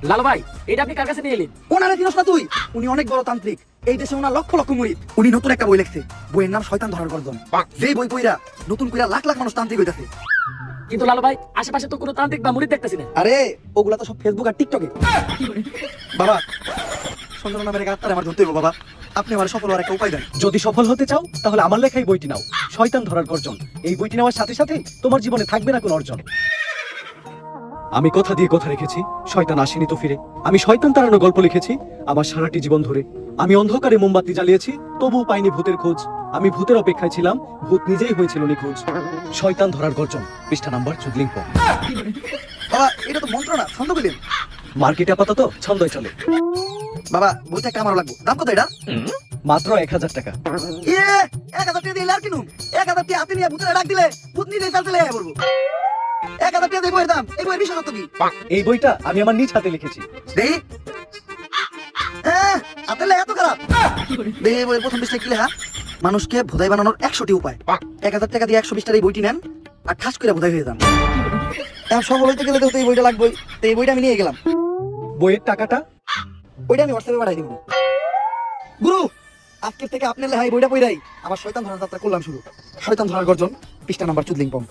লালু ভাই, এটা আপনি কার কাছে নিয়ে এলেন? ওনারে চিনস না তুই? উনি অনেক বড় তান্ত্রিক, এই দেশে ওনার লক্ষ লক্ষ মুরিদ। উনি নতুন একটা বই লিখছে, বইয়ের নাম শয়তান ধরার গর্জন। যে বই পইরা নতুন কইরা লাখ লাখ মানুষ তান্ত্রিক হইতাছে। কিন্তু লালু ভাই, আশেপাশে তো কোনো তান্ত্রিক বা মুরিদ দেখতেছি না। আরে ওগুলা তো সব ফেসবুক আর টিকটকে। বাবা, সঞ্জনা নামের এক আত্মারে আমার ধরতে হইব বাবা। আপনি আমার সফল হওয়ার একটা উপায় দেন। যদি সফল হতে চাও তাহলে আমার লেখা এই বইটি নাও, শয়তান ধরার গর্জন। এই বইটি নেওয়ার সাথে সাথে তোমার জীবনে থাকবে না কোনো অর্জন। আমি কথা দিয়ে কথা রেখেছি, শয়তান আসেনি তো ফিরে। আমি শয়তান তাড়ানোর গল্প লিখেছি আমার সারাটি জীবন ধরে। আমি অন্ধকারে মোমবাতি জ্বালিয়েছি, তবুও পাইনি ভূতের খোঁজ। আমি ভূতের অপেক্ষায় ছিলাম, ভূত নিজেই হয়েছিল নিখোঁজ। শয়তান ধরার গর্জন, পৃষ্ঠা নাম্বার চুদলিং পং। বাবা, এটা তো মন্ত্র না, ছন্দ বলেন। মার্কেটে আপাতত ছন্দই চলে। বাবা, বইটা একটা আমারও লাগবে। দাম কত এটা? মাত্র 1000 টাকা। 1000 টাকা দিলে আর কিনুম? 1000 টাকা হাতে নিয়ে ভূতের ডাক দিলে ভূত নিজেই চালতে লেগে পড়বো। 1000 টাকা দিয়ে বইয়ের দাম, এই বইয়ের বিশেষত্ব কি? এই বইটা আমি আমার নিজ হাতে লিখেছি। দেখি। আপনার এত খারাপ? দেখি বইয়ের প্রথম পৃষ্ঠায় কি লেখা? মানুষকে ভোদাই বানানোর 100টি উপায়। 1000 টাকা দিয়ে 120 টাকার এই বইটি নেন আর ঠাস করে ভোদাই হয়ে যান। এখন সফল হইতে গেলে তো এই বইটা লাগবে, তো এই বইটা আমি নিয়ে গেলাম। বইয়ের টাকাটা? ওইটা আমি হোয়াটসঅ্যাপে পাঠাই দিব। গুরু, আজকের থেকে আপনার লেহাই বইটা পইরাই আমার শয়তান ধরার যাত্রা করলাম শুরু। শয়তান ধরার গর্জন, পৃষ্ঠা নাম্বার চুদলিং পং।